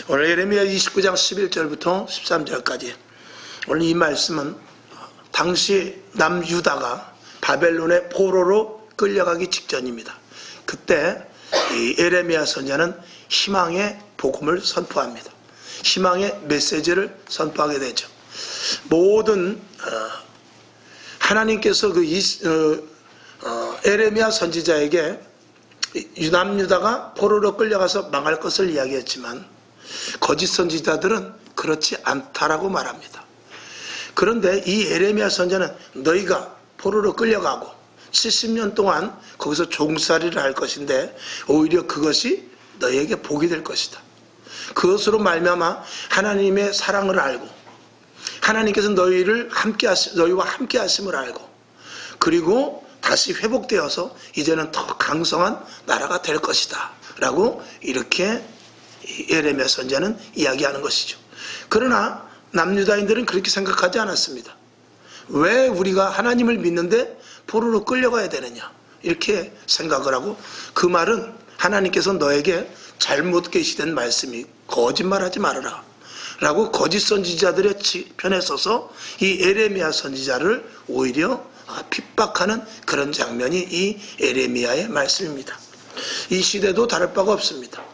오늘 예레미야 29장 11절부터 13절까지 오늘 이 말씀은 당시 남유다가 바벨론의 포로로 끌려가기 직전입니다. 그때 이 예레미야 선지자는 희망의 복음을 선포합니다. 희망의 메시지를 선포하게 되죠. 모든 하나님께서 예레미야 선지자에게 남유다가 포로로 끌려가서 망할 것을 이야기했지만 거짓 선지자들은 그렇지 않다라고 말합니다. 그런데 이 예레미야 선지자는 너희가 포로로 끌려가고 70년 동안 거기서 종살이를 할 것인데 오히려 그것이 너희에게 복이 될 것이다. 그것으로 말미암아 하나님의 사랑을 알고 하나님께서 너희와 함께 하심을 알고 그리고 다시 회복되어서 이제는 더 강성한 나라가 될 것이다 라고 이렇게 예레미야 선지자는 이야기하는 것이죠. 그러나 남유다인들은 그렇게 생각하지 않았습니다. 왜 우리가 하나님을 믿는데 포로로 끌려가야 되느냐 이렇게 생각을 하고 그 말은 하나님께서 너에게 잘못 계시된 말씀이 거짓말하지 말아라 라고 거짓 선지자들의 편에 서서 이 예레미야 선지자를 오히려 핍박하는 그런 장면이 이 예레미야의 말씀입니다. 이 시대도 다를 바가 없습니다.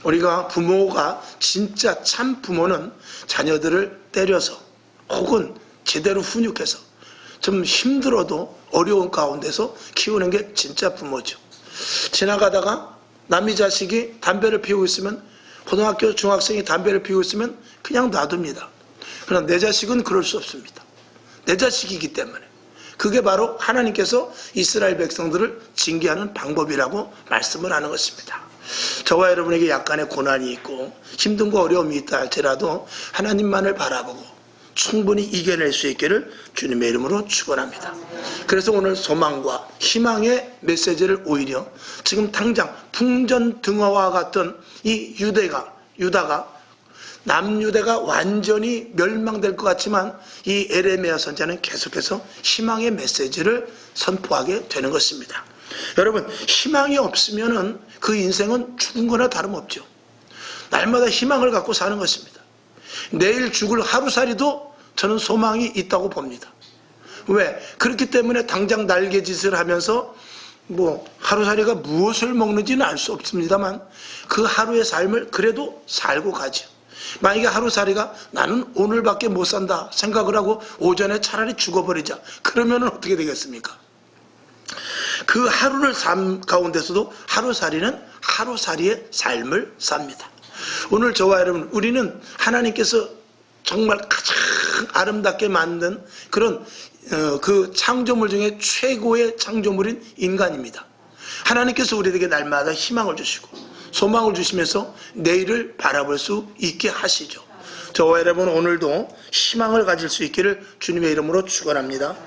우리가 부모가 진짜 참 부모는 자녀들을 때려서 혹은 제대로 훈육해서 좀 힘들어도 어려운 가운데서 키우는 게 진짜 부모죠. 지나가다가 남의 자식이 담배를 피우고 있으면 고등학교 중학생이 담배를 피우고 있으면 그냥 놔둡니다. 그러나 내 자식은 그럴 수 없습니다. 내 자식이기 때문에. 그게 바로 하나님께서 이스라엘 백성들을 징계하는 방법이라고 말씀을 하는 것입니다. 저와 여러분에게 약간의 고난이 있고 힘든 거 어려움이 있다 할지라도 하나님만을 바라보고 충분히 이겨낼 수 있기를 주님의 이름으로 축원합니다. 그래서 오늘 소망과 희망의 메시지를 오히려 지금 당장 풍전등화와 같은 이 유다가 남유다가 완전히 멸망될 것 같지만 이 예레미야 선지자는 계속해서 희망의 메시지를 선포하게 되는 것입니다. 여러분, 희망이 없으면은 그 인생은 죽은 거나 다름없죠. 날마다 희망을 갖고 사는 것입니다. 내일 죽을 하루살이도 저는 소망이 있다고 봅니다. 왜? 그렇기 때문에 당장 날개짓을 하면서 하루살이가 무엇을 먹는지는 알 수 없습니다만 그 하루의 삶을 그래도 살고 가죠. 만약에 하루살이가 나는 오늘밖에 못 산다 생각을 하고 오전에 차라리 죽어버리자 그러면 어떻게 되겠습니까? 그 하루를 삶 가운데서도 하루살이는 하루살이의 삶을 삽니다. 오늘 저와 여러분, 우리는 하나님께서 정말 가장 아름답게 만든 그런 그 창조물 중에 최고의 창조물인 인간입니다. 하나님께서 우리에게 날마다 희망을 주시고 소망을 주시면서 내일을 바라볼 수 있게 하시죠. 저와 여러분, 오늘도 희망을 가질 수 있기를 주님의 이름으로 축원합니다.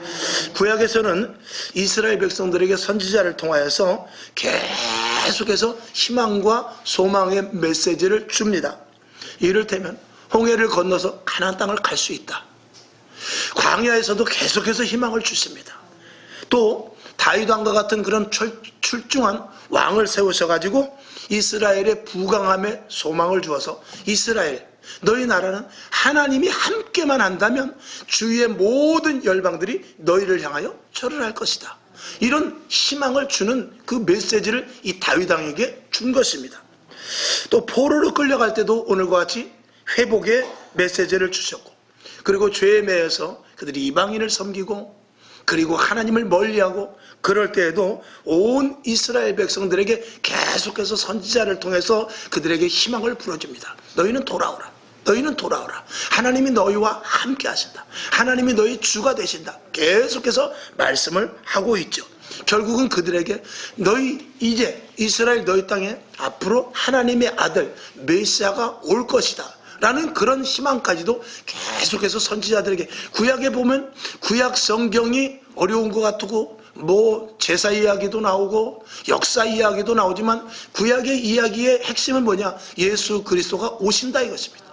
구약에서는 이스라엘 백성들에게 선지자를 통하여서 계속해서 희망과 소망의 메시지를 줍니다. 이를테면 홍해를 건너서 가나안 땅을 갈 수 있다. 광야에서도 계속해서 희망을 주십니다. 또 다윗 왕과 같은 그런 출중한 왕을 세우셔가지고 이스라엘의 부강함에 소망을 주어서 이스라엘, 너희 나라는 하나님이 함께만 한다면 주위의 모든 열방들이 너희를 향하여 절을 할 것이다. 이런 희망을 주는 그 메시지를 이 다윗 왕에게 준 것입니다. 또 포로로 끌려갈 때도 오늘과 같이 회복의 메시지를 주셨고, 그리고 죄에 매여서 그들이 이방인을 섬기고 그리고 하나님을 멀리하고 그럴 때에도 온 이스라엘 백성들에게 계속해서 선지자를 통해서 그들에게 희망을 불어줍니다. 너희는 돌아오라. 너희는 돌아오라. 하나님이 너희와 함께 하신다. 하나님이 너희 주가 되신다. 계속해서 말씀을 하고 있죠. 결국은 그들에게 너희 이제 이스라엘 너희 땅에 앞으로 하나님의 아들 메시아가 올 것이다 라는 그런 희망까지도 계속해서 선지자들에게, 구약에 보면 구약 성경이 어려운 것 같고 제사 이야기도 나오고 역사 이야기도 나오지만 구약의 이야기의 핵심은 뭐냐? 예수 그리스도가 오신다 이것입니다.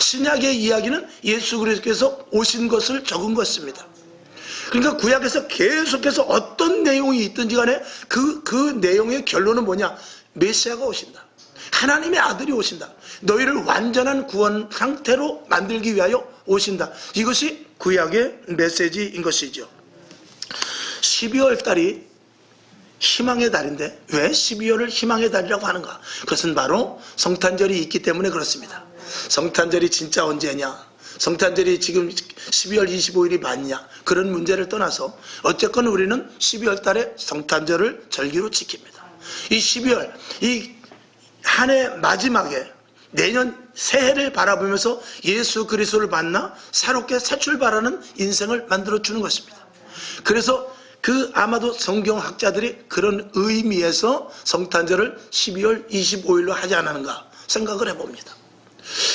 신약의 이야기는 예수 그리스도께서 오신 것을 적은 것입니다. 그러니까 구약에서 계속해서 어떤 내용이 있든지 간에 그 내용의 결론은 뭐냐? 메시아가 오신다. 하나님의 아들이 오신다. 너희를 완전한 구원 상태로 만들기 위하여 오신다. 이것이 구약의 메시지인 것이죠. 12월 달이 희망의 달인데 왜 12월을 희망의 달이라고 하는가? 그것은 바로 성탄절이 있기 때문에 그렇습니다. 성탄절이 진짜 언제냐? 성탄절이 지금 12월 25일이 맞냐? 그런 문제를 떠나서 어쨌건 우리는 12월 달에 성탄절을 절기로 지킵니다. 이 12월, 이 한 해 마지막에 내년 새해를 바라보면서 예수 그리스도를 만나 새롭게 새 출발하는 인생을 만들어주는 것입니다. 그래서 아마도 성경학자들이 그런 의미에서 성탄절을 12월 25일로 하지 않았는가 생각을 해봅니다.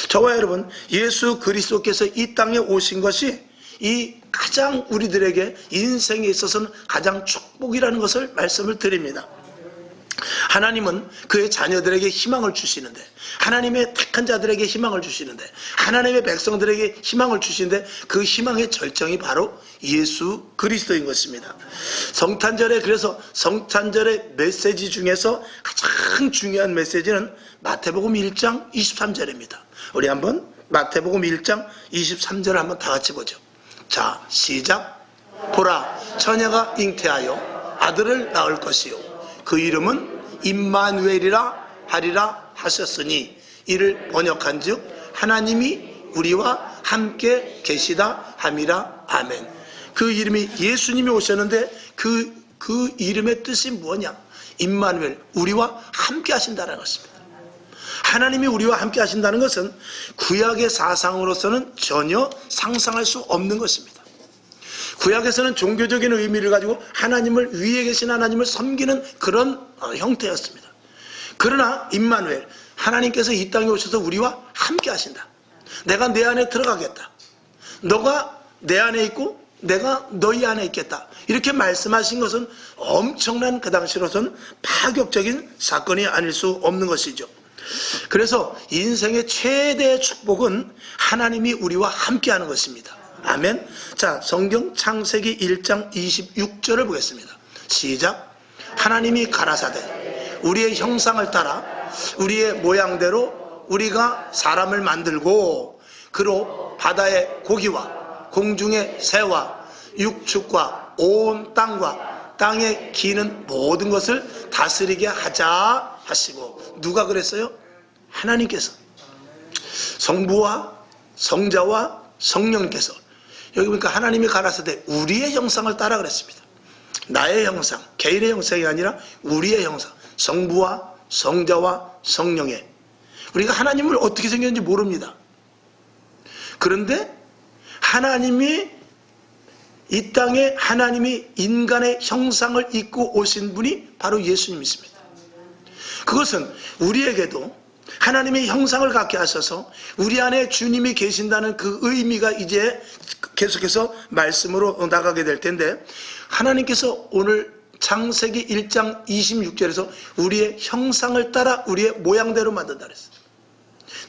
저와 여러분, 예수 그리스도께서 이 땅에 오신 것이 이 가장 우리들에게 인생에 있어서는 가장 축복이라는 것을 말씀을 드립니다. 하나님은 그의 자녀들에게 희망을 주시는데, 하나님의 택한 자들에게 희망을 주시는데, 하나님의 백성들에게 희망을 주시는데, 그 희망의 절정이 바로 예수 그리스도인 것입니다. 성탄절에, 그래서 성탄절의 메시지 중에서 가장 중요한 메시지는 마태복음 1장 23절입니다. 우리 한번 마태복음 1장 23절을 한번 다 같이 보죠. 자, 시작. 보라, 처녀가 잉태하여 아들을 낳을 것이요 그 이름은 임마누엘이라 하리라 하셨으니, 이를 번역한즉 하나님이 우리와 함께 계시다 함이라. 아멘. 그 이름이, 예수님이 오셨는데 그 이름의 뜻이 뭐냐? 임마누엘, 우리와 함께 하신다는 것입니다. 하나님이 우리와 함께 하신다는 것은 구약의 사상으로서는 전혀 상상할 수 없는 것입니다. 구약에서는 종교적인 의미를 가지고 하나님을, 위에 계신 하나님을 섬기는 그런 형태였습니다. 그러나 임마누엘, 하나님께서 이 땅에 오셔서 우리와 함께 하신다. 내가 내 안에 들어가겠다. 너가 내 안에 있고 내가 너희 안에 있겠다. 이렇게 말씀하신 것은 엄청난, 그 당시로서는 파격적인 사건이 아닐 수 없는 것이죠. 그래서 인생의 최대의 축복은 하나님이 우리와 함께 하는 것입니다. 아멘. 자, 성경 창세기 1장 26절을 보겠습니다. 시작. 하나님이 가라사대 우리의 형상을 따라 우리의 모양대로 우리가 사람을 만들고 그로 바다의 고기와 공중의 새와 육축과 온 땅과 땅에 기는 모든 것을 다스리게 하자 하시고. 누가 그랬어요? 하나님께서. 성부와 성자와 성령님께서. 여기 보니까 하나님이 가라사대 우리의 형상을 따라 그랬습니다. 나의 형상, 개인의 형상이 아니라 우리의 형상, 성부와 성자와 성령의. 우리가 하나님을 어떻게 생겼는지 모릅니다. 그런데 하나님이 이 땅에, 하나님이 인간의 형상을 입고 오신 분이 바로 예수님이십니다. 그것은 우리에게도 하나님의 형상을 갖게 하셔서 우리 안에 주님이 계신다는 그 의미가 이제 계속해서 말씀으로 나가게 될 텐데, 하나님께서 오늘 창세기 1장 26절에서 우리의 형상을 따라 우리의 모양대로 만든다 그랬어요.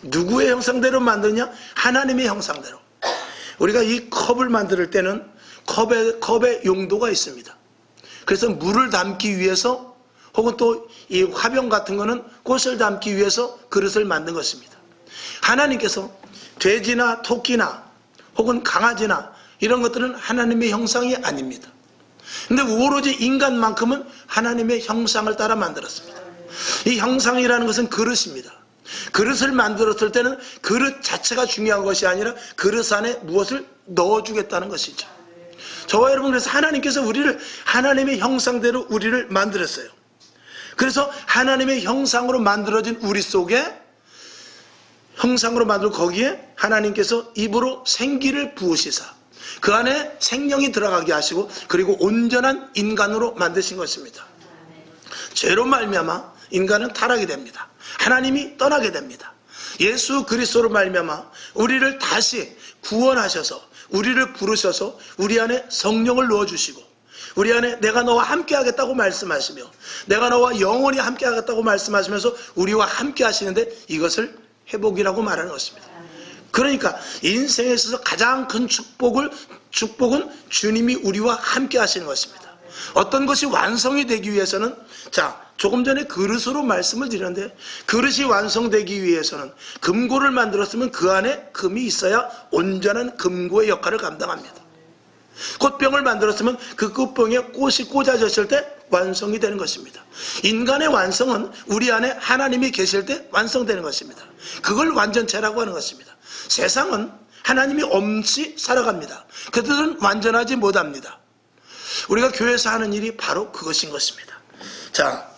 누구의 형상대로 만드냐? 하나님의 형상대로. 우리가 이 컵을 만들 때는 컵의 용도가 있습니다. 그래서 물을 담기 위해서, 혹은 또 이 화병 같은 거는 꽃을 담기 위해서 그릇을 만든 것입니다. 하나님께서 돼지나 토끼나 혹은 강아지나 이런 것들은 하나님의 형상이 아닙니다. 근데 오로지 인간만큼은 하나님의 형상을 따라 만들었습니다. 이 형상이라는 것은 그릇입니다. 그릇을 만들었을 때는 그릇 자체가 중요한 것이 아니라 그릇 안에 무엇을 넣어주겠다는 것이죠. 저와 여러분, 그래서 하나님께서 우리를 하나님의 형상대로 우리를 만들었어요. 그래서 하나님의 형상으로 만들어진 우리 속에, 형상으로 만들고 거기에 하나님께서 입으로 생기를 부으시사 그 안에 생명이 들어가게 하시고, 그리고 온전한 인간으로 만드신 것입니다. 죄로 말미암아 인간은 타락이 됩니다. 하나님이 떠나게 됩니다. 예수 그리스도로 말미암아 우리를 다시 구원하셔서 우리를 부르셔서 우리 안에 성령을 넣어주시고, 우리 안에 내가 너와 함께 하겠다고 말씀하시며, 내가 너와 영원히 함께 하겠다고 말씀하시면서 우리와 함께 하시는데, 이것을 회복이라고 말하는 것입니다. 그러니까 인생에 있어서 가장 큰 축복은 주님이 우리와 함께 하시는 것입니다. 어떤 것이 완성이 되기 위해서는, 자, 조금 전에 그릇으로 말씀을 드렸는데, 그릇이 완성되기 위해서는 금고를 만들었으면 그 안에 금이 있어야 온전한 금고의 역할을 감당합니다. 꽃병을 만들었으면 그 꽃병에 꽃이 꽂아졌을 때 완성이 되는 것입니다. 인간의 완성은 우리 안에 하나님이 계실 때 완성되는 것입니다. 그걸 완전체라고 하는 것입니다. 세상은 하나님이 없이 살아갑니다. 그들은 완전하지 못합니다. 우리가 교회에서 하는 일이 바로 그것인 것입니다. 자,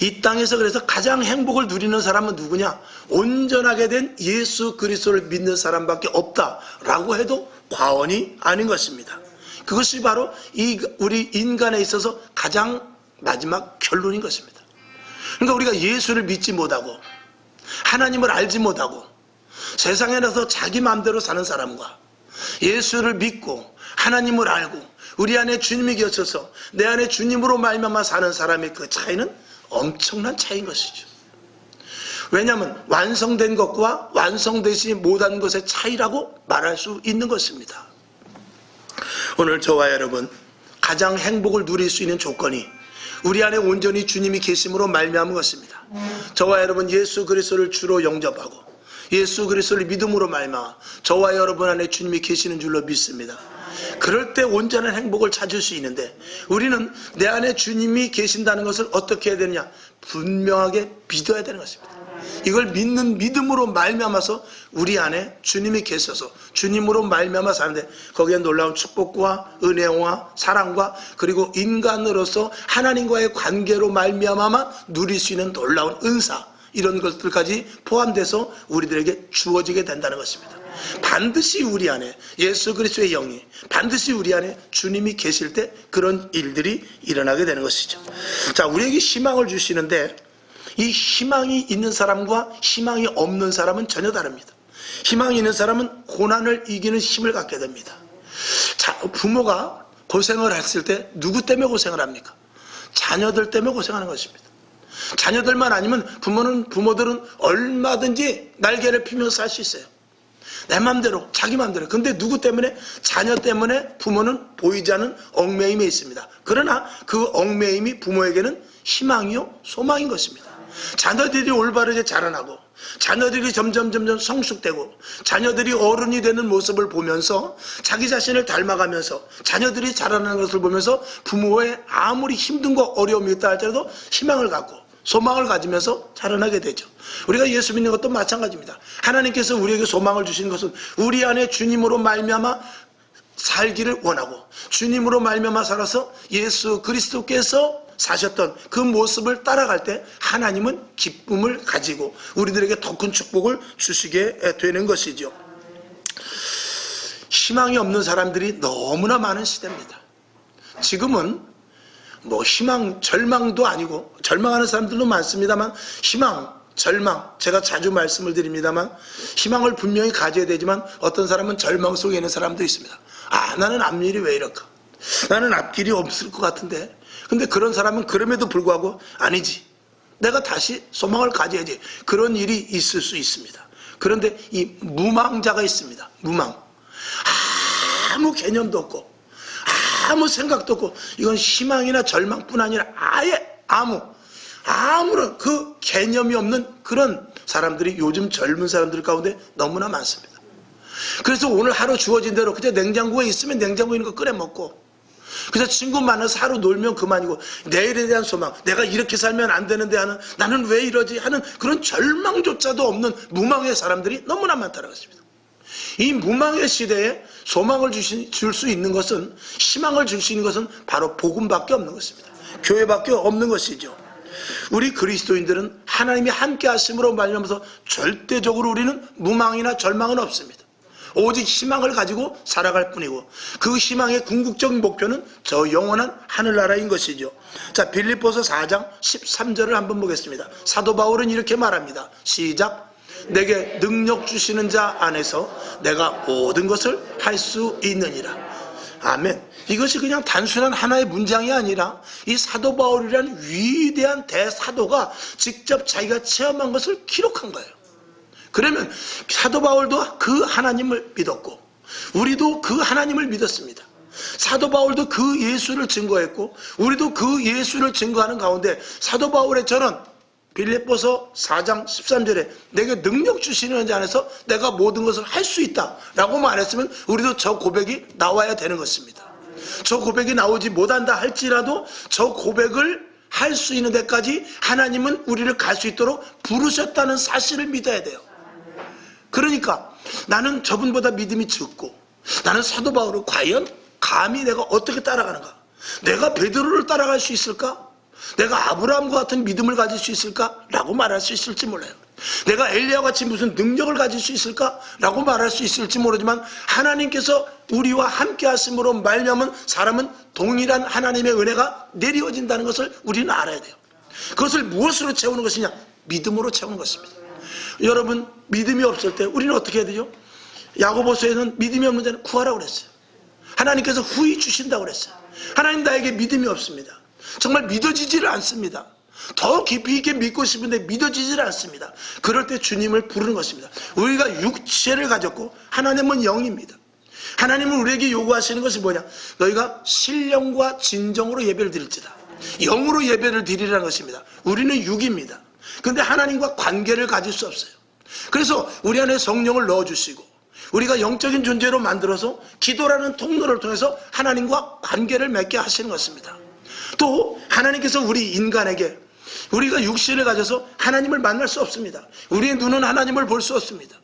이 땅에서 그래서 가장 행복을 누리는 사람은 누구냐? 온전하게 된 예수 그리스도를 믿는 사람밖에 없다라고 해도 과언이 아닌 것입니다. 그것이 바로 우리 인간에 있어서 가장 마지막 결론인 것입니다. 그러니까 우리가 예수를 믿지 못하고 하나님을 알지 못하고 세상에 나서 자기 마음대로 사는 사람과 예수를 믿고 하나님을 알고 우리 안에 주님이 계셔서 내 안에 주님으로 말미암아 사는 사람의 그 차이는 엄청난 차이인 것이죠. 왜냐하면 완성된 것과 완성되지 못한 것의 차이라고 말할 수 있는 것입니다. 오늘 저와 여러분, 가장 행복을 누릴 수 있는 조건이 우리 안에 온전히 주님이 계심으로 말미암은 것입니다. 저와 여러분 예수 그리스도를 주로 영접하고 예수 그리스도를 믿음으로 말미암아 저와 여러분 안에 주님이 계시는 줄로 믿습니다. 그럴 때 온전한 행복을 찾을 수 있는데, 우리는 내 안에 주님이 계신다는 것을 어떻게 해야 되느냐? 분명하게 믿어야 되는 것입니다. 이걸 믿는 믿음으로 말미암아서 우리 안에 주님이 계셔서 주님으로 말미암아 사는데, 거기에 놀라운 축복과 은혜와 사랑과 그리고 인간으로서 하나님과의 관계로 말미암아 누릴 수 있는 놀라운 은사, 이런 것들까지 포함돼서 우리들에게 주어지게 된다는 것입니다. 반드시 우리 안에 예수 그리스도의 영이, 반드시 우리 안에 주님이 계실 때 그런 일들이 일어나게 되는 것이죠. 자, 우리에게 희망을 주시는데, 이 희망이 있는 사람과 희망이 없는 사람은 전혀 다릅니다. 희망이 있는 사람은 고난을 이기는 힘을 갖게 됩니다. 자, 부모가 고생을 했을 때 누구 때문에 고생을 합니까? 자녀들 때문에 고생하는 것입니다. 자녀들만 아니면 부모들은 얼마든지 날개를 피면서 살 수 있어요. 내 맘대로, 자기 맘대로. 근데 누구 때문에? 자녀 때문에 부모는 보이지 않는 얽매임에 있습니다. 그러나 그 얽매임이 부모에게는 희망이요 소망인 것입니다. 자녀들이 올바르게 자라나고 자녀들이 점점 성숙되고 자녀들이 어른이 되는 모습을 보면서 자기 자신을 닮아가면서 자녀들이 자라나는 것을 보면서 부모의 아무리 힘든 거 어려움이 있다 할지라도 희망을 갖고 소망을 가지면서 자라나게 되죠. 우리가 예수 믿는 것도 마찬가지입니다. 하나님께서 우리에게 소망을 주시는 것은 우리 안에 주님으로 말미암아 살기를 원하고 주님으로 말미암아 살아서 예수 그리스도께서 사셨던 그 모습을 따라갈 때 하나님은 기쁨을 가지고 우리들에게 더 큰 축복을 주시게 되는 것이죠. 희망이 없는 사람들이 너무나 많은 시대입니다. 지금은 희망, 절망도 아니고, 절망하는 사람들도 많습니다만, 희망, 절망, 제가 자주 말씀을 드립니다만, 희망을 분명히 가져야 되지만, 어떤 사람은 절망 속에 있는 사람도 있습니다. 나는 앞일이 왜 이럴까? 나는 앞길이 없을 것 같은데. 근데 그런 사람은 그럼에도 불구하고, 아니지. 내가 다시 소망을 가져야지. 그런 일이 있을 수 있습니다. 그런데 이 무망자가 있습니다. 무망. 아무 개념도 없고, 아무 생각도 없고, 이건 희망이나 절망뿐 아니라 아예 아무런 그 개념이 없는 그런 사람들이 요즘 젊은 사람들 가운데 너무나 많습니다. 그래서 오늘 하루 주어진 대로 그냥 냉장고에 있으면 냉장고에 있는 거 꺼내 먹고, 그냥 친구 만나서 하루 놀면 그만이고, 내일에 대한 소망, 내가 이렇게 살면 안 되는데 하는, 나는 왜 이러지 하는 그런 절망조차도 없는 무망의 사람들이 너무나 많다는 것입니다. 이 무망의 시대에 소망을 줄 수 있는 것은, 희망을 줄 수 있는 것은 바로 복음밖에 없는 것입니다. 교회밖에 없는 것이죠. 우리 그리스도인들은 하나님이 함께 하심으로 말미암아서 절대적으로 우리는 무망이나 절망은 없습니다. 오직 희망을 가지고 살아갈 뿐이고, 그 희망의 궁극적인 목표는 저 영원한 하늘나라인 것이죠. 자, 빌립보서 4장 13절을 한번 보겠습니다. 사도 바울은 이렇게 말합니다. 시작. 내게 능력 주시는 자 안에서 내가 모든 것을 할 수 있느니라. 아멘. 이것이 그냥 단순한 하나의 문장이 아니라 이 사도 바울이라는 위대한 대사도가 직접 자기가 체험한 것을 기록한 거예요. 그러면 사도 바울도 그 하나님을 믿었고 우리도 그 하나님을 믿었습니다. 사도 바울도 그 예수를 증거했고 우리도 그 예수를 증거하는 가운데 사도 바울의 저는 빌립보서 4장 13절에 내게 능력 주시는 자 안에서 내가 모든 것을 할 수 있다 라고 말했으면 우리도 저 고백이 나와야 되는 것입니다. 저 고백이 나오지 못한다 할지라도 저 고백을 할 수 있는 데까지 하나님은 우리를 갈 수 있도록 부르셨다는 사실을 믿어야 돼요. 그러니까 나는 저분보다 믿음이 적고 나는 사도 바울을 과연 감히 내가 어떻게 따라가는가? 내가 베드로를 따라갈 수 있을까? 내가 아브라함과 같은 믿음을 가질 수 있을까? 라고 말할 수 있을지 몰라요. 내가 엘리야와 같이 무슨 능력을 가질 수 있을까? 라고 말할 수 있을지 모르지만 하나님께서 우리와 함께 하심으로 말미암은 사람은 동일한 하나님의 은혜가 내려진다는 것을 우리는 알아야 돼요. 그것을 무엇으로 채우는 것이냐? 믿음으로 채우는 것입니다. 여러분, 믿음이 없을 때 우리는 어떻게 해야 되죠? 야고보서에는 믿음이 없는 자는 구하라고 그랬어요. 하나님께서 후히 주신다고 그랬어요. 하나님 나에게 믿음이 없습니다. 정말 믿어지지를 않습니다. 더 깊이 있게 믿고 싶은데 믿어지지를 않습니다. 그럴 때 주님을 부르는 것입니다. 우리가 육체를 가졌고 하나님은 영입니다. 하나님은 우리에게 요구하시는 것이 뭐냐? 너희가 신령과 진정으로 예배를 드릴지다. 영으로 예배를 드리라는 것입니다. 우리는 육입니다. 그런데 하나님과 관계를 가질 수 없어요. 그래서 우리 안에 성령을 넣어주시고 우리가 영적인 존재로 만들어서 기도라는 통로를 통해서 하나님과 관계를 맺게 하시는 것입니다. 또 하나님께서 우리 인간에게 우리가 육신을 가져서 하나님을 만날 수 없습니다. 우리의 눈은 하나님을 볼 수 없습니다.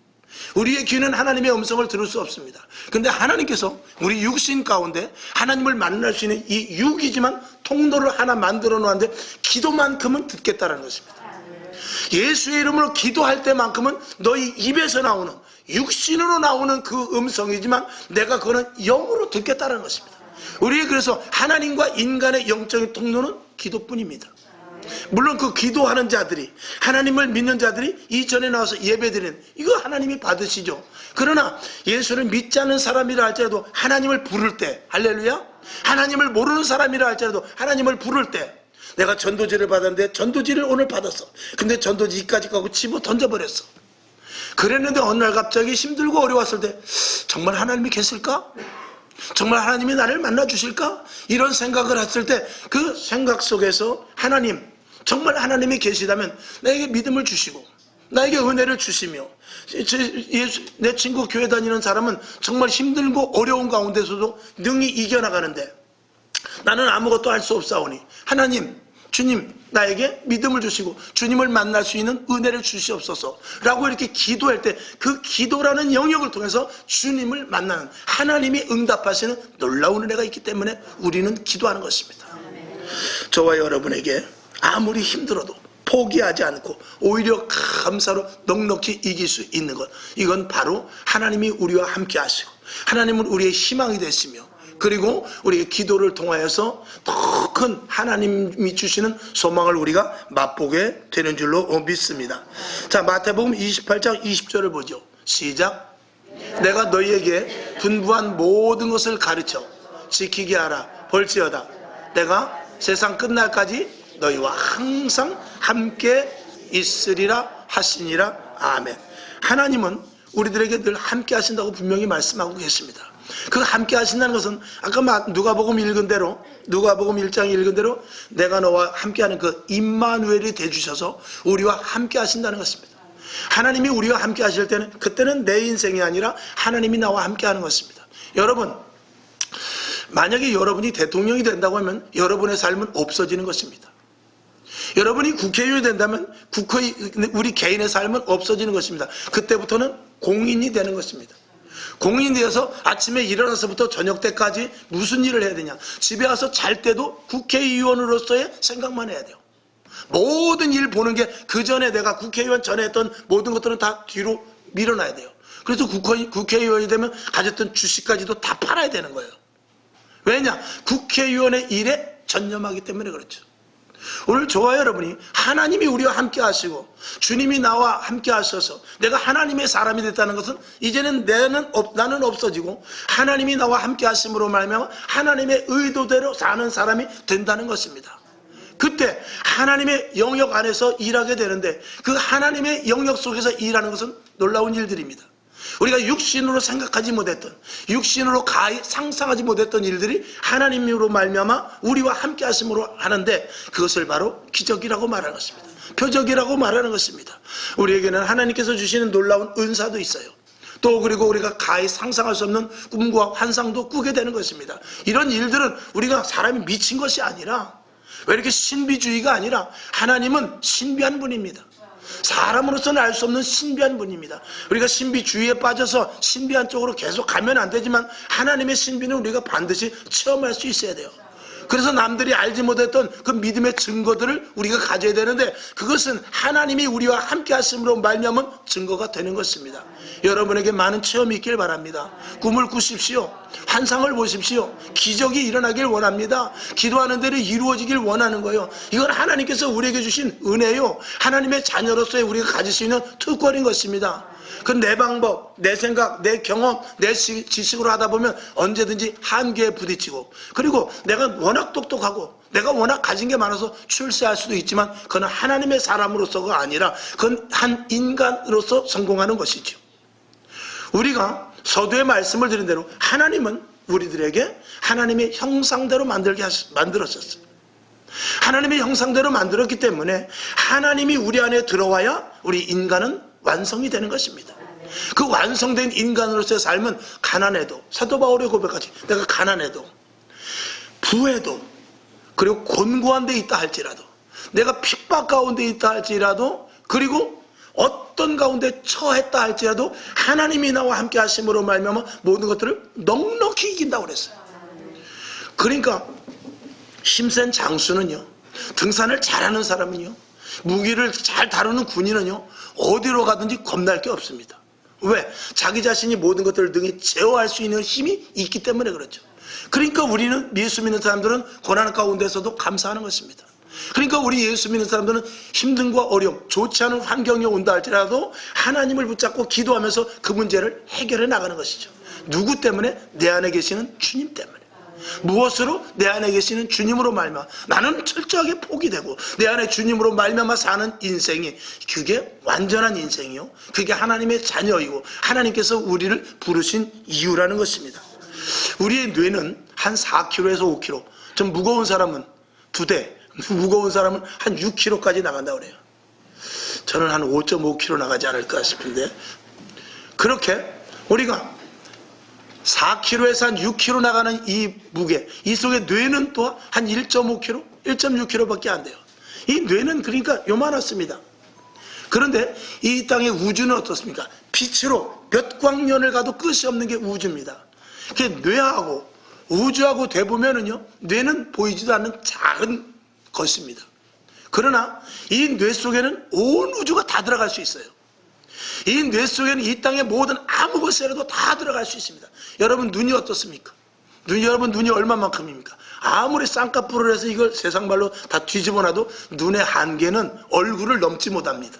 우리의 귀는 하나님의 음성을 들을 수 없습니다. 그런데 하나님께서 우리 육신 가운데 하나님을 만날 수 있는 이 육이지만 통로를 하나 만들어 놓았는데 기도만큼은 듣겠다는 것입니다. 예수의 이름으로 기도할 때만큼은 너희 입에서 나오는 육신으로 나오는 그 음성이지만 내가 그거는 영으로 듣겠다는 것입니다. 우리의 그래서 하나님과 인간의 영적인 통로는 기도뿐입니다. 물론 그 기도하는 자들이 하나님을 믿는 자들이 이전에 나와서 예배드리는 이거 하나님이 받으시죠. 그러나 예수를 믿지 않는 사람이라 할지라도 하나님을 부를 때 할렐루야, 하나님을 모르는 사람이라 할지라도 하나님을 부를 때 내가 전도지를 받았는데 전도지를 오늘 받았어. 근데 전도지 이까지 가고 집어 던져버렸어. 그랬는데 어느 날 갑자기 힘들고 어려웠을 때 정말 하나님이 계실까? 정말 하나님이 나를 만나 주실까? 이런 생각을 했을 때 그 생각 속에서 하나님, 정말 하나님이 계시다면 나에게 믿음을 주시고 나에게 은혜를 주시며 내 친구 교회 다니는 사람은 정말 힘들고 어려운 가운데서도 능히 이겨나가는데 나는 아무것도 할 수 없사오니 하나님, 주님 나에게 믿음을 주시고 주님을 만날 수 있는 은혜를 주시옵소서 라고 이렇게 기도할 때 그 기도라는 영역을 통해서 주님을 만나는 하나님이 응답하시는 놀라운 은혜가 있기 때문에 우리는 기도하는 것입니다. 저와 여러분에게 아무리 힘들어도 포기하지 않고 오히려 감사로 넉넉히 이길 수 있는 것, 이건 바로 하나님이 우리와 함께 하시고 하나님은 우리의 희망이 되시며 그리고 우리의 기도를 통하여서 더 큰 하나님이 주시는 소망을 우리가 맛보게 되는 줄로 믿습니다. 자, 마태복음 28장 20절을 보죠. 시작. 내가 너희에게 분부한 모든 것을 가르쳐 지키게 하라. 볼지어다 내가 세상 끝날까지 너희와 항상 함께 있으리라 하시니라. 아멘. 하나님은 우리들에게 늘 함께 하신다고 분명히 말씀하고 계십니다. 그 함께 하신다는 것은 아까 누가복음 읽은 대로, 누가복음 1장 읽은 대로 내가 너와 함께하는 그 임마누엘이 되주셔서 우리와 함께 하신다는 것입니다. 하나님이 우리와 함께 하실 때는 그때는 내 인생이 아니라 하나님이 나와 함께 하는 것입니다. 여러분, 만약에 여러분이 대통령이 된다고 하면 여러분의 삶은 없어지는 것입니다. 여러분이 국회의원이 된다면 우리 개인의 삶은 없어지는 것입니다. 그때부터는 공인이 되는 것입니다. 공인이 되어서 아침에 일어나서부터 저녁 때까지 무슨 일을 해야 되냐, 집에 와서 잘 때도 국회의원으로서의 생각만 해야 돼요. 모든 일 보는 게 그 전에 내가 국회의원 전에 했던 모든 것들은 다 뒤로 밀어놔야 돼요. 그래서 국회의원이 되면 가졌던 주식까지도 다 팔아야 되는 거예요. 왜냐? 국회의원의 일에 전념하기 때문에 그렇죠. 오늘 저와 여러분이 하나님이 우리와 함께 하시고 주님이 나와 함께 하셔서 내가 하나님의 사람이 됐다는 것은 이제는 나는 없어지고 하나님이 나와 함께 하심으로 말하면 하나님의 의도대로 사는 사람이 된다는 것입니다. 그때 하나님의 영역 안에서 일하게 되는데 그 하나님의 영역 속에서 일하는 것은 놀라운 일들입니다. 우리가 육신으로 생각하지 못했던, 육신으로 가히 상상하지 못했던 일들이 하나님으로 말미암아 우리와 함께 하심으로 하는데, 그것을 바로 기적이라고 말하는 것입니다. 표적이라고 말하는 것입니다. 우리에게는 하나님께서 주시는 놀라운 은사도 있어요. 또 그리고 우리가 가히 상상할 수 없는 꿈과 환상도 꾸게 되는 것입니다. 이런 일들은 우리가 사람이 미친 것이 아니라, 왜 이렇게 신비주의가 아니라, 하나님은 신비한 분입니다. 사람으로서는 알 수 없는 신비한 분입니다. 우리가 신비주의에 빠져서 신비한 쪽으로 계속 가면 안 되지만, 하나님의 신비는 우리가 반드시 체험할 수 있어야 돼요. 그래서 남들이 알지 못했던 그 믿음의 증거들을 우리가 가져야 되는데, 그것은 하나님이 우리와 함께 하심으로 말미암은 증거가 되는 것입니다. 여러분에게 많은 체험이 있길 바랍니다. 꿈을 꾸십시오. 환상을 보십시오. 기적이 일어나길 원합니다. 기도하는 대로 이루어지길 원하는 거예요. 이건 하나님께서 우리에게 주신 은혜요, 하나님의 자녀로서의 우리가 가질 수 있는 특권인 것입니다. 그 내 방법, 내 생각, 내 경험, 내 지식으로 하다 보면 언제든지 한계에 부딪히고, 그리고 내가 워낙 똑똑하고 내가 워낙 가진 게 많아서 출세할 수도 있지만, 그건 하나님의 사람으로서가 아니라 그건 한 인간으로서 성공하는 것이죠. 우리가 서두에 말씀을 드린 대로 하나님은 우리들에게 하나님의 형상대로 만들었었어요. 하나님의 형상대로 만들었기 때문에 하나님이 우리 안에 들어와야 우리 인간은 완성이 되는 것입니다. 그 완성된 인간으로서의 삶은 가난해도, 사도 바울의 고백까지, 내가 가난해도, 부해도, 그리고 곤고한 데 있다 할지라도, 내가 핍박 가운데 있다 할지라도, 그리고 어떤 가운데 처했다 할지라도 하나님이 나와 함께 하심으로 말미암아 모든 것들을 넉넉히 이긴다고 그랬어요. 그러니까 힘센 장수는요, 등산을 잘하는 사람은요, 무기를 잘 다루는 군인은요, 어디로 가든지 겁날 게 없습니다. 왜? 자기 자신이 모든 것들을 등에 제어할 수 있는 힘이 있기 때문에 그렇죠. 그러니까 우리는, 예수 믿는 사람들은 고난 가운데서도 감사하는 것입니다. 그러니까 우리 예수 믿는 사람들은 힘듦과 어려움, 좋지 않은 환경이 온다 할지라도 하나님을 붙잡고 기도하면서 그 문제를 해결해 나가는 것이죠. 누구 때문에? 내 안에 계시는 주님 때문에. 무엇으로? 내 안에 계시는 주님으로 말미암아 나는 철저하게 포기되고, 내 안에 주님으로 말미암아 사는 인생이, 그게 완전한 인생이요, 그게 하나님의 자녀이고 하나님께서 우리를 부르신 이유라는 것입니다. 우리의 뇌는 한 4kg에서 5kg, 좀 무거운 사람은 2대, 무거운 사람은 한 6kg까지 나간다고 그래요. 저는 한 5.5kg 나가지 않을까 싶은데, 그렇게 우리가 4kg에서 한 6kg 나가는 이 무게, 이 속에 뇌는 또 한 1.5kg, 1.6kg 밖에 안 돼요. 이 뇌는 그러니까 요만했습니다. 그런데 이 땅의 우주는 어떻습니까? 빛으로 몇 광년을 가도 끝이 없는 게 우주입니다. 그 뇌하고 우주하고 대보면은요, 뇌는 보이지도 않는 작은 것입니다. 그러나 이 뇌 속에는 온 우주가 다 들어갈 수 있어요. 이 뇌 속에는 이 땅의 모든 아무 것이라도 다 들어갈 수 있습니다. 여러분 눈이 어떻습니까? 여러분 눈이 얼마만큼입니까? 아무리 쌍꺼풀을 해서 이걸 세상 말로 다 뒤집어 놔도 눈의 한계는 얼굴을 넘지 못합니다.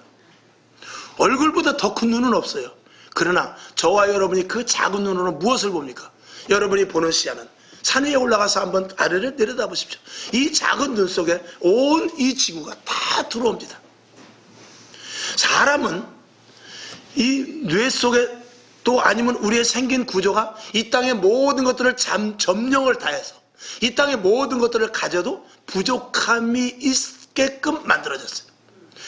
얼굴보다 더 큰 눈은 없어요. 그러나 저와 여러분이 그 작은 눈으로 무엇을 봅니까? 여러분이 보는 시야는 산 위에 올라가서 한번 아래를 내려다 보십시오. 이 작은 눈 속에 온 이 지구가 다 들어옵니다. 사람은 이 뇌 속에, 또 아니면 우리의 생긴 구조가 이 땅의 모든 것들을 점령을 다해서 이 땅의 모든 것들을 가져도 부족함이 있게끔 만들어졌어요.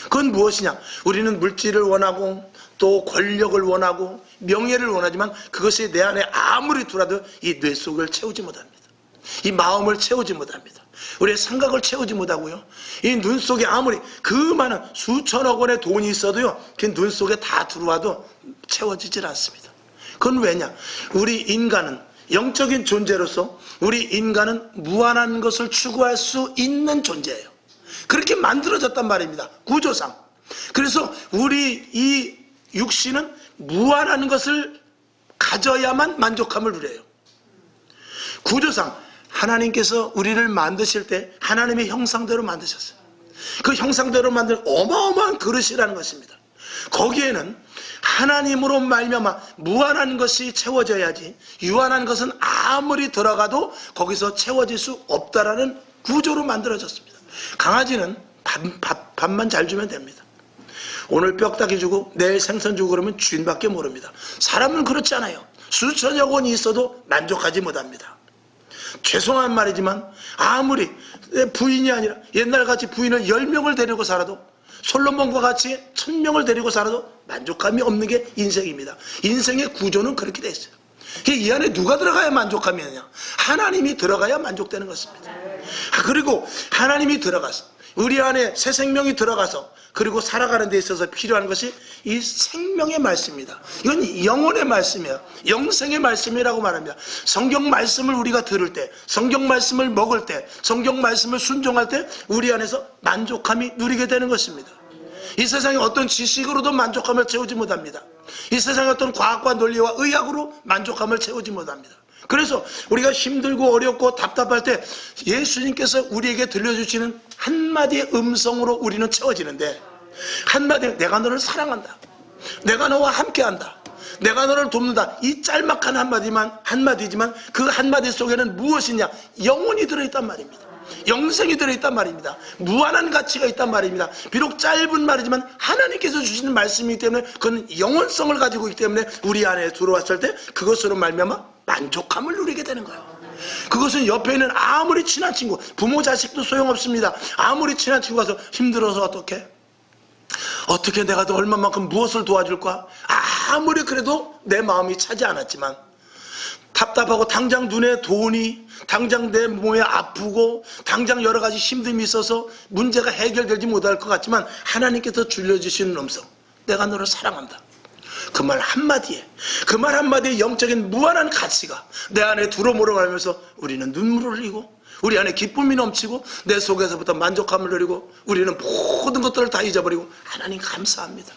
그건 무엇이냐? 우리는 물질을 원하고 또 권력을 원하고 명예를 원하지만 그것이 내 안에 아무리 들어도 이 뇌 속을 채우지 못합니다. 이 마음을 채우지 못합니다. 우리의 생각을 채우지 못하고요, 이 눈 속에 아무리 그 많은 수천억 원의 돈이 있어도요, 그 눈 속에 다 들어와도 채워지질 않습니다. 그건 왜냐? 우리 인간은 영적인 존재로서, 우리 인간은 무한한 것을 추구할 수 있는 존재예요. 그렇게 만들어졌단 말입니다, 구조상. 그래서 우리 이 육신은 무한한 것을 가져야만 만족함을 누려요. 구조상 하나님께서 우리를 만드실 때 하나님의 형상대로 만드셨어요. 그 형상대로 만든 어마어마한 그릇이라는 것입니다. 거기에는 하나님으로 말미암아 무한한 것이 채워져야지, 유한한 것은 아무리 들어가도 거기서 채워질 수 없다라는 구조로 만들어졌습니다. 강아지는 밥만 잘 주면 됩니다. 오늘 뼈다귀 주고 내일 생선 주고 그러면 주인밖에 모릅니다. 사람은 그렇지 않아요. 수천여 원이 있어도 만족하지 못합니다. 죄송한 말이지만 아무리 내 부인이 아니라 옛날같이 부인을 10명을 데리고 살아도, 솔로몬과 같이 1000명을 데리고 살아도 만족감이 없는 게 인생입니다. 인생의 구조는 그렇게 돼 있어요. 이 안에 누가 들어가야 만족감이 있느냐? 하나님이 들어가야 만족되는 것입니다. 그리고 하나님이 들어가서 우리 안에 새 생명이 들어가서 그리고 살아가는 데 있어서 필요한 것이 이 생명의 말씀입니다. 이건 영혼의 말씀이에요. 영생의 말씀이라고 말합니다. 성경 말씀을 우리가 들을 때, 성경 말씀을 먹을 때, 성경 말씀을 순종할 때 우리 안에서 만족함이 누리게 되는 것입니다. 이 세상에 어떤 지식으로도 만족감을 채우지 못합니다. 이 세상에 어떤 과학과 논리와 의학으로 만족감을 채우지 못합니다. 그래서 우리가 힘들고 어렵고 답답할 때 예수님께서 우리에게 들려주시는 한마디의 음성으로 우리는 채워지는데, 한마디, 내가 너를 사랑한다, 내가 너와 함께한다, 내가 너를 돕는다, 이 짤막한 한마디지만 그 한마디 속에는 무엇이냐? 영혼이 들어있단 말입니다. 영생이 들어있단 말입니다. 무한한 가치가 있단 말입니다. 비록 짧은 말이지만 하나님께서 주시는 말씀이기 때문에 그건 영혼성을 가지고 있기 때문에 우리 안에 들어왔을 때 그것으로 말미암아 만족함을 누리게 되는 거예요. 그것은 옆에 있는 아무리 친한 친구, 부모 자식도 소용없습니다. 아무리 친한 친구가 서 힘들어서 어떻게 내가 더 얼마만큼 무엇을 도와줄까? 아무리 그래도 내 마음이 차지 않았지만, 답답하고 당장 눈에 돈이, 당장 내 몸에 아프고 당장 여러 가지 힘듦이 있어서 문제가 해결되지 못할 것 같지만 하나님께서 들려주시는 음성, 내가 너를 사랑한다, 그 말 한마디에 영적인 무한한 가치가 내 안에 들어오면서 우리는 눈물을 흘리고 우리 안에 기쁨이 넘치고 내 속에서부터 만족감을 누리고 우리는 모든 것들을 다 잊어버리고 하나님 감사합니다,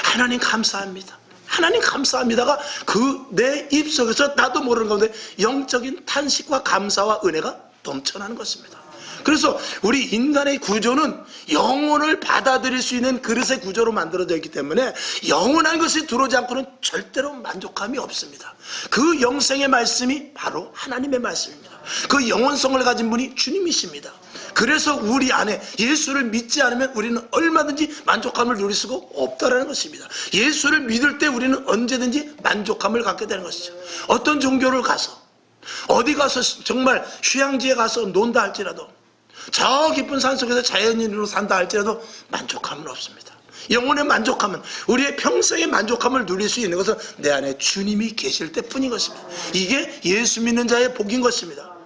하나님 감사합니다, 하나님 감사합니다가 그 내 입속에서 나도 모르는 가운데 영적인 탄식과 감사와 은혜가 넘쳐나는 것입니다. 그래서 우리 인간의 구조는 영혼을 받아들일 수 있는 그릇의 구조로 만들어져 있기 때문에 영원한 것이 들어오지 않고는 절대로 만족감이 없습니다. 그 영생의 말씀이 바로 하나님의 말씀입니다. 그 영원성을 가진 분이 주님이십니다. 그래서 우리 안에 예수를 믿지 않으면 우리는 얼마든지 만족감을 누릴 수가 없다는 것입니다. 예수를 믿을 때 우리는 언제든지 만족감을 갖게 되는 것이죠. 어떤 종교를 가서, 어디 가서 정말 휴양지에 가서 논다 할지라도, 저 깊은 산속에서 자연인으로 산다 할지라도 만족감은 없습니다. 영혼의 만족감은, 우리의 평생의 만족감을 누릴 수 있는 것은 내 안에 주님이 계실 때뿐인 것입니다. 이게 예수 믿는 자의 복인 것입니다.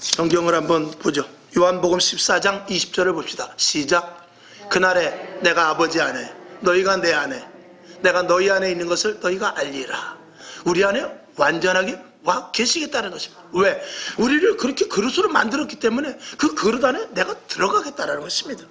성경을 한번 보죠. 요한복음 14장 20절을 봅시다. 시작. 그날에 내가 아버지 안에, 너희가 내 안에, 내가 너희 안에 있는 것을 너희가 알리라. 우리 안에 완전하게 와 계시겠다는 것입니다. 왜? 우리를 그렇게 그릇으로 만들었기 때문에 그 그릇 안에 내가 들어가겠다는 것입니다.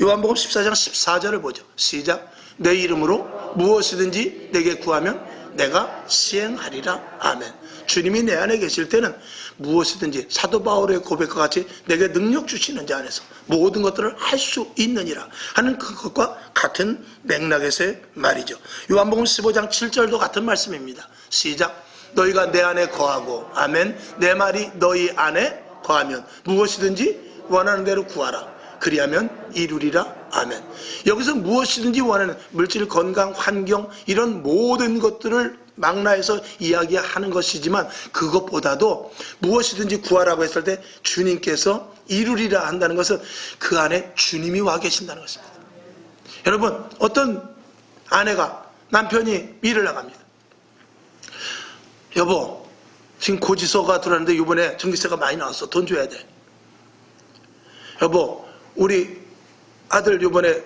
요한복음 14장 14절을 보죠. 시작. 내 이름으로 무엇이든지 내게 구하면 내가 시행하리라. 아멘. 주님이 내 안에 계실 때는 무엇이든지 사도 바울의 고백과 같이 내게 능력 주시는 자 안에서 모든 것들을 할 수 있느니라 하는 그것과 같은 맥락에서의 말이죠. 요한복음 15장 7절도 같은 말씀입니다. 시작. 너희가 내 안에 거하고, 아멘, 내 말이 너희 안에 거하면 무엇이든지 원하는 대로 구하라. 그리하면 이루리라. 아멘. 여기서 무엇이든지 원하는 물질, 건강, 환경 이런 모든 것들을 망라해서 이야기하는 것이지만 그것보다도 무엇이든지 구하라고 했을 때 주님께서 이루리라 한다는 것은 그 안에 주님이 와 계신다는 것입니다. 여러분, 어떤 아내가 남편이 일을 나갑니다. 여보, 지금 고지서가 들어왔는데 이번에 전기세가 많이 나왔어. 돈 줘야 돼. 여보, 우리 아들 이번에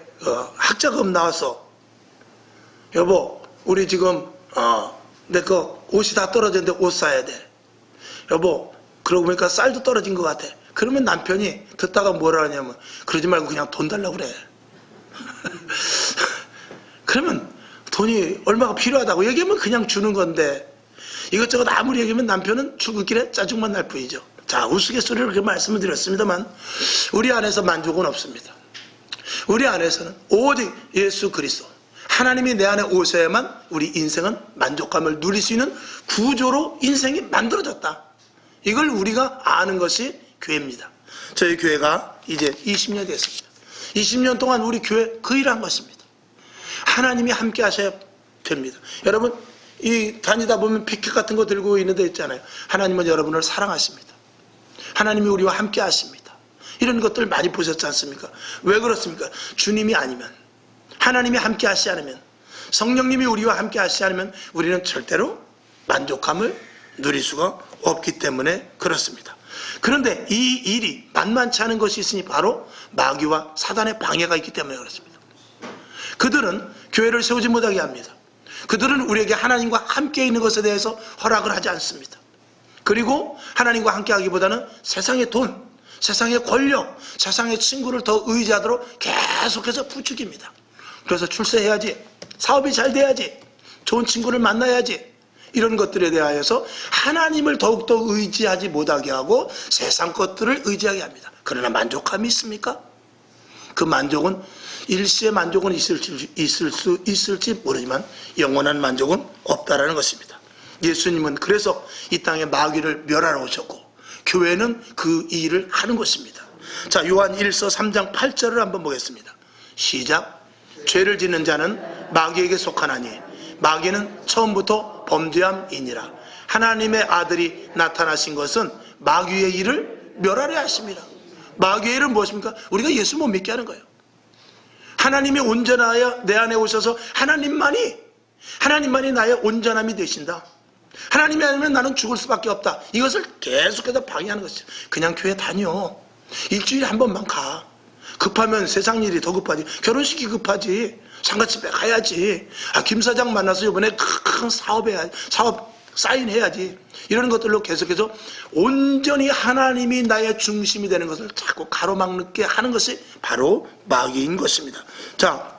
학자금 나왔어. 여보, 우리 지금 내 거 옷이 다 떨어졌는데 옷 사야 돼. 여보, 그러고 보니까 쌀도 떨어진 것 같아. 그러면 남편이 듣다가 뭐라 하냐면, 그러지 말고 그냥 돈 달라고 그래. 그러면 돈이 얼마가 필요하다고 얘기하면 그냥 주는 건데, 이것저것 아무리 얘기하면 남편은 출근길에 짜증만 날 뿐이죠. 자, 우스갯소리로 그렇게 말씀을 드렸습니다만 우리 안에서 만족은 없습니다. 우리 안에서는 오직 예수 그리스도, 하나님이 내 안에 오셔야만 우리 인생은 만족감을 누릴 수 있는 구조로 인생이 만들어졌다. 이걸 우리가 아는 것이 교회입니다. 저희 교회가 이제 20년 됐습니다. 20년 동안 우리 교회 그 일을 한 것입니다. 하나님이 함께 하셔야 됩니다. 여러분, 이 다니다 보면 피켓 같은 거 들고 있는 데 있잖아요. 하나님은 여러분을 사랑하십니다. 하나님이 우리와 함께 하십니다. 이런 것들 많이 보셨지 않습니까? 왜 그렇습니까? 주님이 아니면, 하나님이 함께 하시지 않으면, 성령님이 우리와 함께 하시지 않으면 우리는 절대로 만족함을 누릴 수가 없기 때문에 그렇습니다. 그런데 이 일이 만만치 않은 것이 있으니 바로 마귀와 사단의 방해가 있기 때문에 그렇습니다. 그들은 교회를 세우지 못하게 합니다. 그들은 우리에게 하나님과 함께 있는 것에 대해서 허락을 하지 않습니다. 그리고 하나님과 함께 하기보다는 세상의 돈, 세상의 권력, 세상의 친구를 더 의지하도록 계속해서 부추깁니다. 그래서 출세해야지, 사업이 잘 돼야지, 좋은 친구를 만나야지, 이런 것들에 대하여서 하나님을 더욱더 의지하지 못하게 하고 세상 것들을 의지하게 합니다. 그러나 만족함이 있습니까? 그 만족은 일시의 만족은 있을 수 있을지 모르지만 영원한 만족은 없다라는 것입니다. 예수님은 그래서 이 땅에 마귀를 멸하러 오셨고 교회는 그 일을 하는 것입니다. 자, 요한 1서 3장 8절을 한번 보겠습니다. 시작. 죄를 짓는 자는 마귀에게 속하나니 마귀는 처음부터 범죄함이니라. 하나님의 아들이 나타나신 것은 마귀의 일을 멸하려 하십니다. 마귀의 일은 무엇입니까? 우리가 예수 못 믿게 하는 거예요. 하나님이 온전하여 내 안에 오셔서 하나님만이 나의 온전함이 되신다. 하나님이 아니면 나는 죽을 수밖에 없다. 이것을 계속해서 방해하는 것이죠. 그냥 교회 다녀. 일주일에 한 번만 가. 급하면 세상 일이 더 급하지. 결혼식이 급하지. 상가집에 가야지. 김 사장 만나서 이번에 큰 사업 사인해야지. 이런 것들로 계속해서 온전히 하나님이 나의 중심이 되는 것을 자꾸 가로막게 하는 것이 바로 마귀인 것입니다. 자,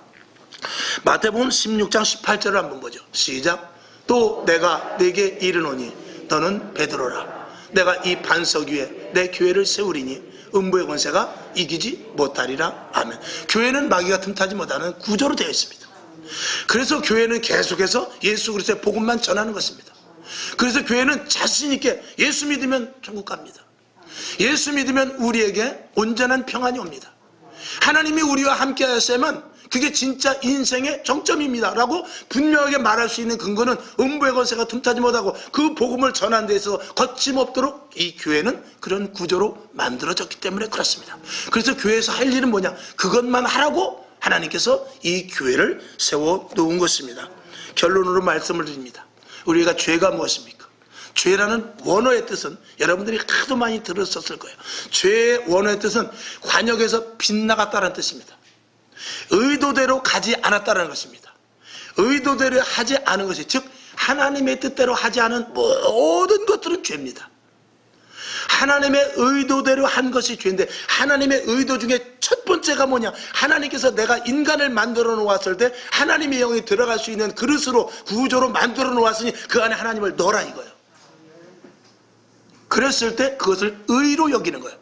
마태복음 16장 18절을 한번 보죠. 시작. 또 내가 네게 이르노니 너는 베드로라. 내가 이 반석 위에 내 교회를 세우리니 음부의 권세가 이기지 못하리라. 아멘. 교회는 마귀가 틈타지 못하는 구조로 되어 있습니다. 그래서 교회는 계속해서 예수 그리스도의 복음만 전하는 것입니다. 그래서 교회는 자신 있게 예수 믿으면 천국 갑니다. 예수 믿으면 우리에게 온전한 평안이 옵니다. 하나님이 우리와 함께 하시면 그게 진짜 인생의 정점입니다 라고 분명하게 말할 수 있는 근거는 음부의 권세가 틈타지 못하고 그 복음을 전하는 데 있어서 거침없도록 이 교회는 그런 구조로 만들어졌기 때문에 그렇습니다. 그래서 교회에서 할 일은 뭐냐? 그것만 하라고 하나님께서 이 교회를 세워놓은 것입니다. 결론으로 말씀을 드립니다. 우리가 죄가 무엇입니까? 죄라는 원어의 뜻은 여러분들이 하도 많이 들었었을 거예요. 죄의 원어의 뜻은 관역에서 빗나갔다는 뜻입니다. 의도대로 가지 않았다는 것입니다. 의도대로 하지 않은 것이, 즉 하나님의 뜻대로 하지 않은 모든 것들은 죄입니다. 하나님의 의도대로 한 것이 죄인데, 하나님의 의도 중에 첫 번째가 뭐냐? 하나님께서 내가 인간을 만들어 놓았을 때 하나님의 영이 들어갈 수 있는 그릇으로, 구조로 만들어 놓았으니 그 안에 하나님을 넣어라 이거예요. 그랬을 때 그것을 의로 여기는 거예요.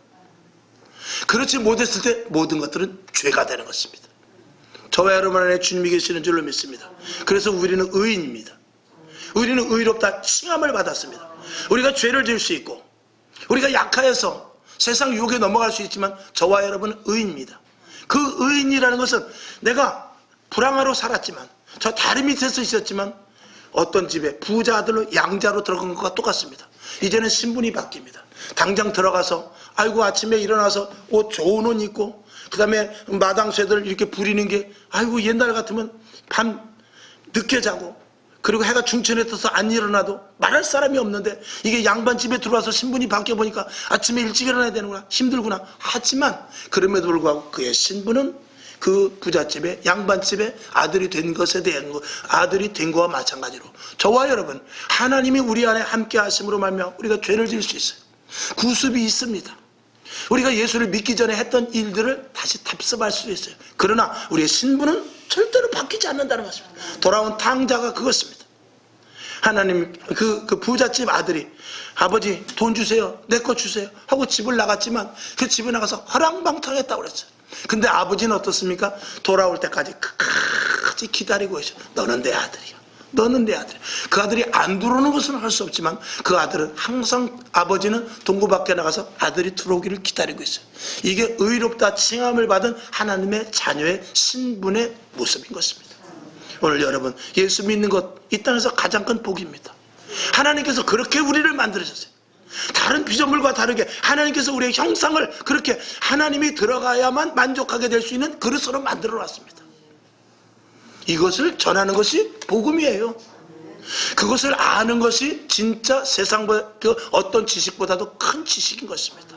그렇지 못했을 때 모든 것들은 죄가 되는 것입니다. 저와 여러분 안에 주님이 계시는 줄로 믿습니다. 그래서 우리는 의인입니다. 우리는 의롭다 칭함을 받았습니다. 우리가 죄를 지을 수 있고 우리가 약하여서 세상 유혹에 넘어갈 수 있지만 저와 여러분은 의인입니다. 그 의인이라는 것은 내가 불황으로 살았지만, 저 다리 밑에서 있었지만 어떤 집에 부자 아들로 양자로 들어간 것과 똑같습니다. 이제는 신분이 바뀝니다. 당장 들어가서 아이고 아침에 일어나서 옷 좋은 옷 입고 그 다음에 마당 새들 이렇게 부리는 게 아이고 옛날 같으면 밤 늦게 자고 그리고 해가 중천에 떠서 안 일어나도 말할 사람이 없는데 이게 양반집에 들어와서 신분이 바뀌어 보니까 아침에 일찍 일어나야 되는구나, 힘들구나 하지만 그럼에도 불구하고 그의 신분은 그 부잣집에 양반집에 아들이 된 것에 대한 아들이 된 것과 마찬가지로 저와 여러분 하나님이 우리 안에 함께 하심으로 말미암아 우리가 죄를 지을 수 있어요. 구습이 있습니다. 우리가 예수를 믿기 전에 했던 일들을 다시 답습할 수 있어요. 그러나 우리의 신분은 절대로 바뀌지 않는다는 것입니다. 돌아온 탕자가 그것입니다. 하나님 그 부잣집 아들이 아버지 돈 주세요, 내 거 주세요 하고 집을 나갔지만 그 집에 나가서 허랑방탕했다고 그랬어요. 근데 아버지는 어떻습니까? 돌아올 때까지 끝까지 기다리고 있어요. 너는 내 아들이야, 너는 내 아들이야. 그 아들이 안 들어오는 것은 할 수 없지만 그 아들은 항상 아버지는 동구 밖에 나가서 아들이 들어오기를 기다리고 있어요. 이게 의롭다 칭함을 받은 하나님의 자녀의 신분의 모습인 것입니다. 오늘 여러분, 예수 믿는 것 이 땅에서 가장 큰 복입니다. 하나님께서 그렇게 우리를 만들으셨어요. 다른 피조물과 다르게 하나님께서 우리의 형상을 그렇게 하나님이 들어가야만 만족하게 될 수 있는 그릇으로 만들어 놨습니다. 이것을 전하는 것이 복음이에요. 그것을 아는 것이 진짜 세상보다 그 어떤 지식보다도 큰 지식인 것입니다.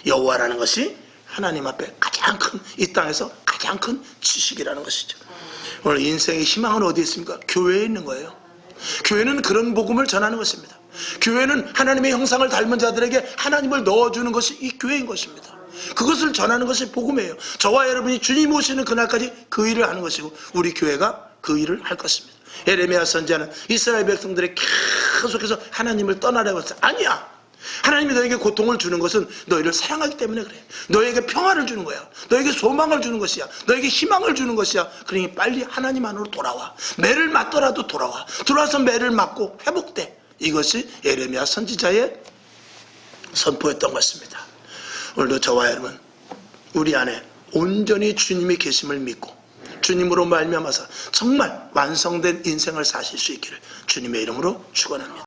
여호와라는 것이 하나님 앞에 가장 큰, 이 땅에서 가장 큰 지식이라는 것이죠. 오늘 인생의 희망은 어디에 있습니까? 교회에 있는 거예요. 교회는 그런 복음을 전하는 것입니다. 교회는 하나님의 형상을 닮은 자들에게 하나님을 넣어주는 것이 이 교회인 것입니다. 그것을 전하는 것이 복음이에요. 저와 여러분이 주님 오시는 그날까지 그 일을 하는 것이고 우리 교회가 그 일을 할 것입니다. 예레미야 선지자는 이스라엘 백성들이 계속해서 하나님을 떠나라고 했어요. 아니야. 하나님이 너에게 고통을 주는 것은 너희를 사랑하기 때문에 그래. 너에게 평화를 주는 거야. 너에게 소망을 주는 것이야. 너에게 희망을 주는 것이야. 그러니 빨리 하나님 안으로 돌아와. 매를 맞더라도 돌아와. 들어와서 매를 맞고 회복돼. 이것이 예레미야 선지자의 선포였던 것입니다. 오늘도 저와 여러분, 우리 안에 온전히 주님이 계심을 믿고 주님으로 말미암아서 정말 완성된 인생을 사실 수 있기를 주님의 이름으로 축원합니다.